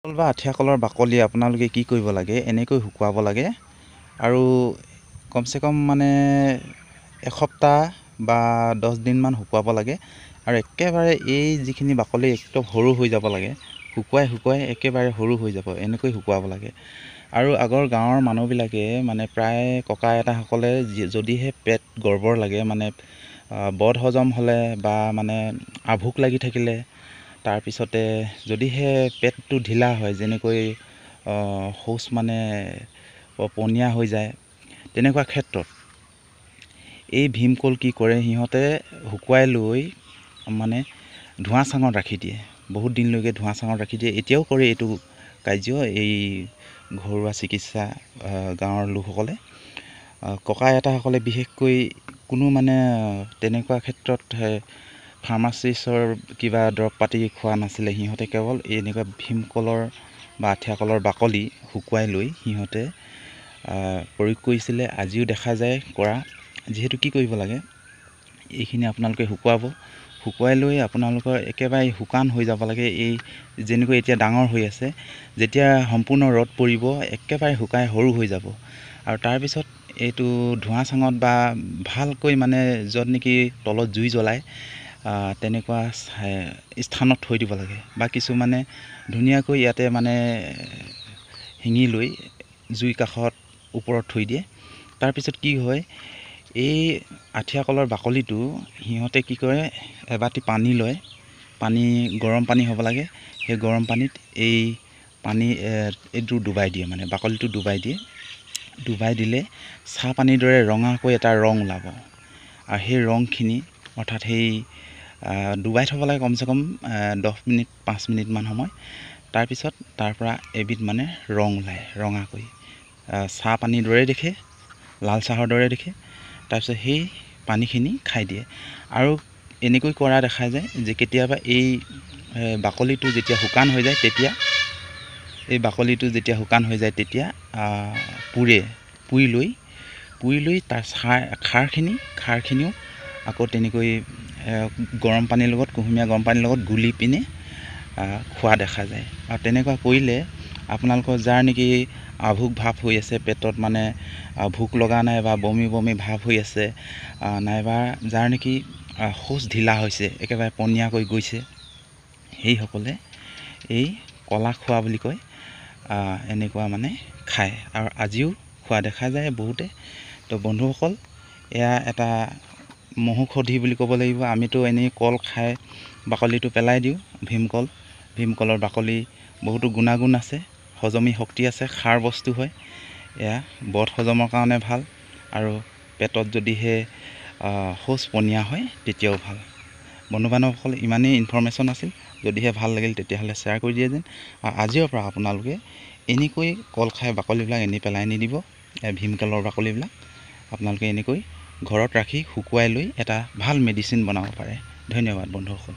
কল বা আঠিয়া কলৰ বাকলি আপোনালোকে কি কৰিব লাগে, এনেকৈ শুকুৱাব লাগে আৰু কমচে কম মানে এসপ্তাহ বা 10 দিনমান শুকুৱাব লাগে আৰু একেবাৰে এই যিখিনি বাকলি একদম সৰু হৈ যাব লাগে, শুকুৱাই একেবাৰে সৰু হৈ যাব, এনেকৈ শুকুৱাব লাগে। আৰু আগৰ গাঁৱৰ মানুহবিলাকে মানে প্ৰায় ককা আইতাসকলে যদিহে পেট গৰ্বৰ লাগে, মানে বদ হজম হ'লে বা মানে আভোক লাগি থাকিলে, তাৰপিছতে যদিহে পেটটো ঢিলা হয়, যেনেকৈ শৌচ মানে পনীয়া হৈ যায়, তেনেকুৱা ক্ষেত্ৰত এই ভীমকল কি কৰে, সিহঁতে শুকুৱাই লৈ মানে ধোঁৱা চাঙত ৰাখি দিয়ে, বহুত দিনলৈকে ধোঁৱা চাঙত ৰাখি দিয়ে। এতিয়াও কৰে এইটো কাৰ্য, এই ঘৰুৱা চিকিৎসা গাঁৱৰ লোকসকলে। ককা আইতাসকলে বিশেষকৈ কোনো মানে তেনেকুৱা ক্ষেত্ৰত ফাৰ্মাচিষ্টৰ কিবা দৰৱ পাতি খোৱা নাছিলে। সিহঁতে কেৱল এনেকুৱা ভীমকলৰ বা আঠিয়া কলৰ বাকলি শুকুৱাই লৈ সিহঁতে প্ৰয়োগ কৰিছিলে। আজিও দেখা যায় কৰা। যিহেতু কি কৰিব লাগে, এইখিনি আপোনালোকে শুকুৱাই লৈ আপোনালোকৰ একেবাৰে শুকান হৈ যাব লাগে। এই যেনেকৈ এতিয়া ডাঙৰ হৈ আছে, যেতিয়া সম্পূৰ্ণ ৰ'দ পৰিব একেবাৰে শুকাই সৰু হৈ যাব। আৰু তাৰপিছত এইটো ধোঁৱা চাঙত বা ভালকৈ মানে য'ত নেকি তলত জুই জ্বলায় তেনেকুৱা স্থানত থৈ দিব লাগে। বা কিছুমানে ধুনীয়াকৈ ইয়াতে মানে শিঙি লৈ জুই কাষত ওপৰত থৈ দিয়ে। তাৰপিছত কি হয়, এই আঠিয়া কলৰ বাকলিটো সিহঁতে কি কৰে, এবাটি পানী লয়, গৰম পানী হ'ব লাগে। সেই গৰম পানীত এইটো ডুবাই দিয়ে, মানে বাকলিটো ডুবাই দিলে চাহ পানীৰ দৰে ৰঙাকৈ এটা ৰং ওলাব। আৰু সেই ৰংখিনি অৰ্থাৎ সেই ডুবাই থ'ব লাগে কমচে কম 10 মিনিট 5 মিনিটমান সময়। তাৰপিছত তাৰ পৰা এবিধ মানে ৰং ওলায়, ৰঙাকৈ চাহ পানীৰ দৰে দেখে, লাল চাহৰ দৰে দেখে। তাৰপিছত সেই পানীখিনি খাই দিয়ে। আৰু এনেকৈ কৰা দেখা যায় যে কেতিয়াবা এই বাকলিটো যেতিয়া শুকান হৈ যায় তেতিয়া পুৰি লৈ তাৰ খাৰখিনিও আকৌ তেনেকৈ গৰম পানীৰ লগত, কুহুমীয়া গৰম পানীৰ লগত গুলি পিনে খোৱা দেখা যায়। আৰু তেনেকুৱা কৰিলে আপোনালোকৰ যাৰ নেকি আভোক ভাৱ হৈ আছে, পেটত মানে ভোক লগা নাই বা বমি ভাৱ হৈ আছে, নাইবা যাৰ নেকি শৌচ ঢিলা হৈছে, একেবাৰে পনীয়াকৈ গৈছে, সেইসকলে এই কলা খোৱা বুলি কয়, এনেকুৱা মানে খায়। আৰু আজিও খোৱা দেখা যায় বহুতে। তো বন্ধুসকল, এয়া এটা মহৌষধি বুলি ক'ব লাগিব। আমিতো এনেই কল খাই বাকলিটো পেলাই দিওঁ। ভীমকলৰ বাকলি বহুতো গুণাগুণ আছে, হজমী শক্তি আছে, খাৰ বস্তু হয়। এয়া বদ হজমৰ কাৰণে ভাল, আৰু পেটত যদিহে শৌচ পনীয়া হয় তেতিয়াও ভাল। বন্ধু বান্ধৱসকল, ইমানেই ইনফৰ্মেশ্যন আছিল। যদিহে ভাল লাগিল তেতিয়াহ'লে শ্বেয়াৰ কৰি দিয়ে যেন। আজিৰ পৰা আপোনালোকে এনেকৈ কল খাই বাকলিবিলাক এনেই পেলাই নিদিব। ভীমকলৰ বাকলিবিলাক আপোনালোকে এনেকৈ ঘৰত ৰাখি শুকুৱাই লৈ এটা ভাল মেডিচিন বনাব পাৰে। ধন্যবাদ বন্ধুসকল।